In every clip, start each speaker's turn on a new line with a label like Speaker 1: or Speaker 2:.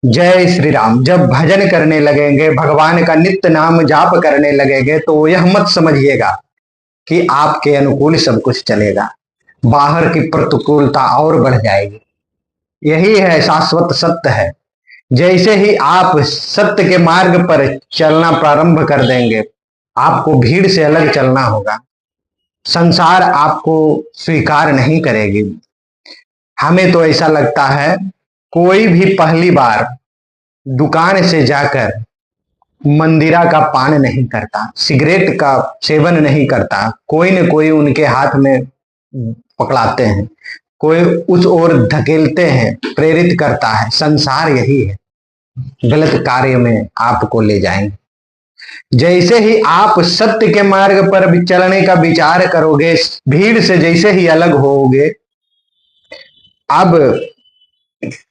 Speaker 1: जय श्री राम। जब भजन करने लगेंगे, भगवान का नित्य नाम जाप करने लगेंगे, तो यह मत समझिएगा कि आपके अनुकूल सब कुछ चलेगा। बाहर की प्रतिकूलता और बढ़ जाएगी। यही है शाश्वत सत्य है। जैसे ही आप सत्य के मार्ग पर चलना प्रारंभ कर देंगे, आपको भीड़ से अलग चलना होगा। संसार आपको स्वीकार नहीं करेगी। हमें तो ऐसा लगता है, कोई भी पहली बार दुकान से जाकर मंदिरा का पान नहीं करता, सिगरेट का सेवन नहीं करता, कोई न कोई उनके हाथ में पकड़ाते हैं, कोई उस ओर धकेलते हैं, प्रेरित करता है। संसार यही है, गलत कार्य में आपको ले जाएंगे। जैसे ही आप सत्य के मार्ग पर चलने का विचार करोगे, भीड़ से जैसे ही अलग होगे, अब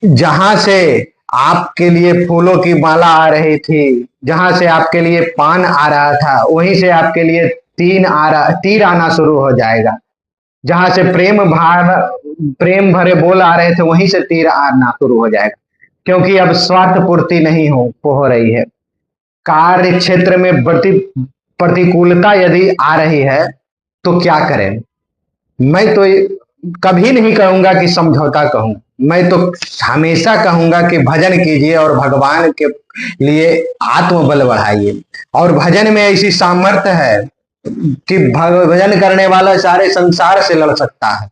Speaker 1: जहां से आपके लिए फूलों की माला आ रही थी, जहां से आपके लिए पान आ रहा था, वहीं से आपके लिए तीर आना शुरू हो जाएगा। जहां से प्रेम भरे बोल आ रहे थे, वहीं से तीर आना शुरू हो जाएगा। क्योंकि अब स्वार्थ पूर्ति नहीं हो रही है। कार्य क्षेत्र में प्रतिकूलता यदि आ रही है, तो क्या करें? मैं तो कभी नहीं कहूंगा कि समझौता कहूं। मैं तो हमेशा कहूंगा कि भजन कीजिए और भगवान के लिए आत्मबल बढ़ाइए। और भजन में ऐसी सामर्थ्य है कि भजन करने वाला सारे संसार से लड़ सकता है।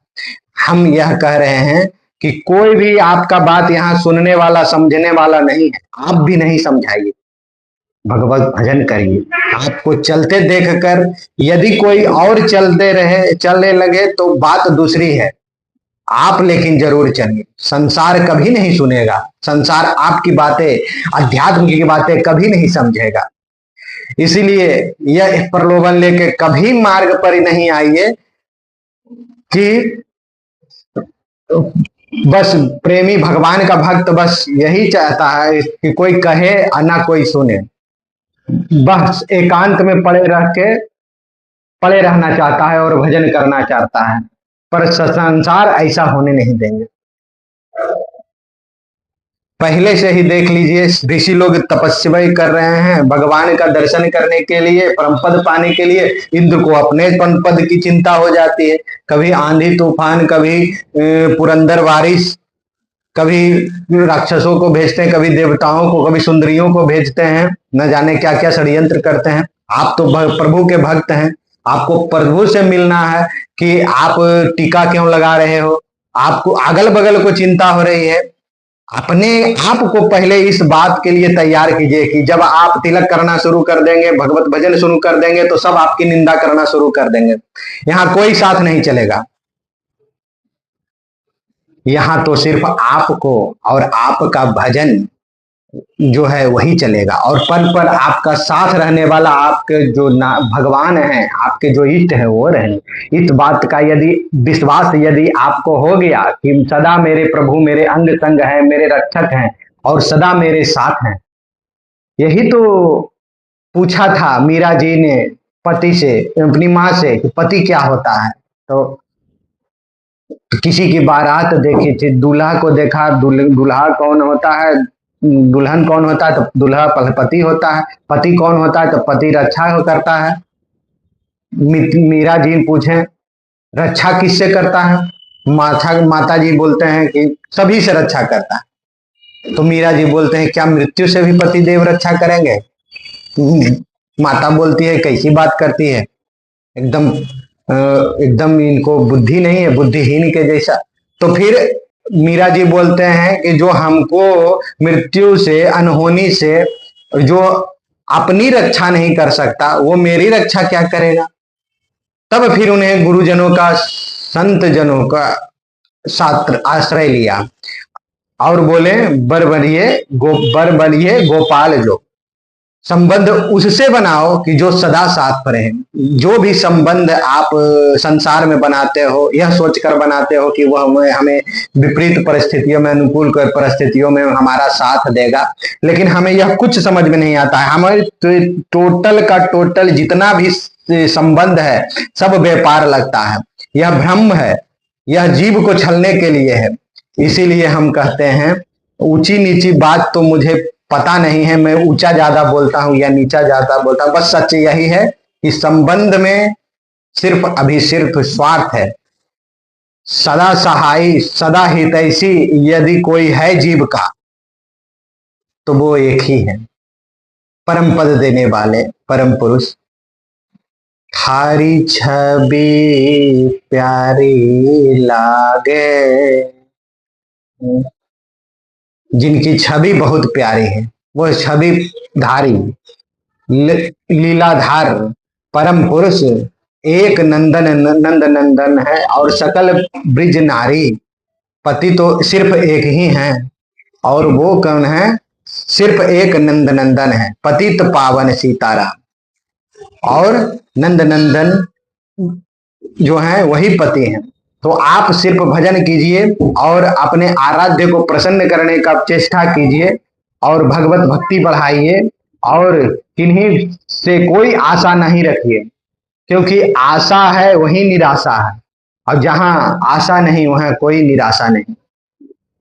Speaker 1: हम यह कह रहे हैं कि कोई भी आपका बात यहाँ सुनने वाला समझने वाला नहीं है। आप भी नहीं समझाइए, भगवत भजन करिए। आपको चलते देखकर यदि कोई और चलने लगे तो बात दूसरी है। आप लेकिन जरूर चलिए। संसार कभी नहीं सुनेगा। संसार आपकी बातें, अध्यात्म की बातें कभी नहीं समझेगा। इसीलिए यह प्रलोभन लेके कभी मार्ग पर नहीं आइए कि बस प्रेमी भगवान का भक्त बस यही चाहता है कि कोई कहे ना कोई सुने। बस एकांत में पड़े रहना चाहता है और भजन करना चाहता है। पर संसार ऐसा होने नहीं देंगे। पहले से ही देख लीजिए, ऋषि लोग तपस्या कर रहे हैं भगवान का दर्शन करने के लिए, परम पद पाने के लिए। इंद्र को अपने पद की चिंता हो जाती है। कभी आंधी तूफान, कभी पुरंदर बारिश, कभी राक्षसों को भेजते हैं, कभी देवताओं को, कभी सुंदरियों को भेजते हैं। न जाने क्या क्या षड्यंत्र करते हैं। आप तो प्रभु के भक्त हैं, आपको प्रभु से मिलना है कि आप टीका क्यों लगा रहे हो? आपको अगल बगल को चिंता हो रही है। अपने आप को पहले इस बात के लिए तैयार कीजिए कि जब आप तिलक करना शुरू कर देंगे, भगवत भजन शुरू कर देंगे, तो सब आपकी निंदा करना शुरू कर देंगे। यहाँ कोई साथ नहीं चलेगा। यहाँ तो सिर्फ आपको और आपका भजन जो है वही चलेगा। और पल पर आपका साथ रहने वाला आपके जो भगवान है, आपके जो इष्ट है, वो रहेंगे। इस बात का यदि विश्वास यदि आपको हो गया कि सदा मेरे प्रभु मेरे अंग संग है, मेरे रक्षक हैं और सदा मेरे साथ हैं। यही तो पूछा था मीरा जी ने पति से, अपनी माँ से, कि पति क्या होता है। तो किसी की बारात देखी थी, दूल्हा को देखा, दूल्हा कौन होता है, दुल्हन कौन होता है, तो दूल्हा पति होता है। पति कौन होता है, तो पति रक्षा करता है। मीरा जी पूछे रक्षा किससे करता है? माता जी बोलते हैं कि सभी से रक्षा करता है। तो मीरा जी बोलते हैं क्या मृत्यु से भी पति देव रक्षा करेंगे? माता बोलती है कैसी बात करती है, एकदम इनको बुद्धि नहीं है, बुद्धिहीन के जैसा। तो फिर मीरा जी बोलते हैं कि जो हमको मृत्यु से, अनहोनी से जो अपनी रक्षा नहीं कर सकता, वो मेरी रक्षा क्या करेगा? तब फिर उन्हें गुरुजनों का, संत जनों का शास्त्र आश्रय लिया और बोले बर बनिए गोपाल जो संबंध उससे बनाओ कि जो सदा साथ पर है। जो भी संबंध आप संसार में बनाते हो, यह सोचकर बनाते हो कि वह हमें विपरीत परिस्थितियों में, अनुकूल परिस्थितियों में हमारा साथ देगा, लेकिन हमें यह कुछ समझ में नहीं आता है। हमें टोटल का टोटल जितना भी संबंध है, सब व्यापार लगता है। यह भ्रम है, यह जीव को छलने के लिए है। इसीलिए हम कहते हैं ऊंची नीची बात तो मुझे पता नहीं है, मैं ऊंचा ज्यादा बोलता हूं या नीचा ज्यादा बोलता हूं, बस सच यही है कि संबंध में सिर्फ स्वार्थ है। सदा सहाई सदा हितैषी यदि कोई है जीव का, तो वो एक ही है, परम पद देने वाले परम पुरुष। थारी छवि प्यारी लागे, जिनकी छवि बहुत प्यारी है, वो छवि धारी लीलाधार परम पुरुष एक नंद नंदन है, और सकल ब्रिज नारी। पति तो सिर्फ एक ही है, और वो कौन है? सिर्फ एक नंद नंदन है, पतित पावन सीताराम। और नंद नंदन जो है वही पति हैं। तो आप सिर्फ भजन कीजिए और अपने आराध्य को प्रसन्न करने का चेष्टा कीजिए, और भगवत भक्ति बढ़ाइए, और किन्हीं से कोई आशा नहीं रखिए, क्योंकि आशा है वही निराशा है, और जहां आशा नहीं वहां कोई निराशा नहीं।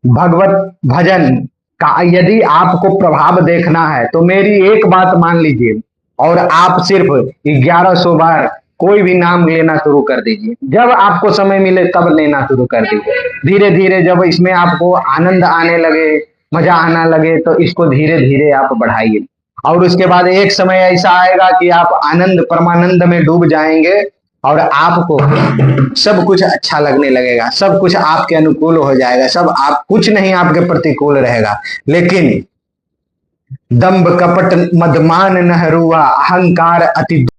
Speaker 1: भगवत भजन का यदि आपको प्रभाव देखना है तो मेरी एक बात मान लीजिए, और आप सिर्फ 1100 बार कोई भी नाम लेना शुरू कर दीजिए। जब आपको समय मिले तब लेना शुरू कर दीजिए। धीरे धीरे जब इसमें आपको आनंद आने लगे, मजा आना लगे, तो इसको धीरे धीरे आप बढ़ाइए, और उसके बाद एक समय ऐसा आएगा कि आप आनंद परमानंद में डूब जाएंगे, और आपको सब कुछ अच्छा लगने लगेगा, सब कुछ आपके अनुकूल हो जाएगा, सब आप कुछ नहीं आपके प्रतिकूल रहेगा। लेकिन दंभ कपट मदमान न हुआ, अहंकार अति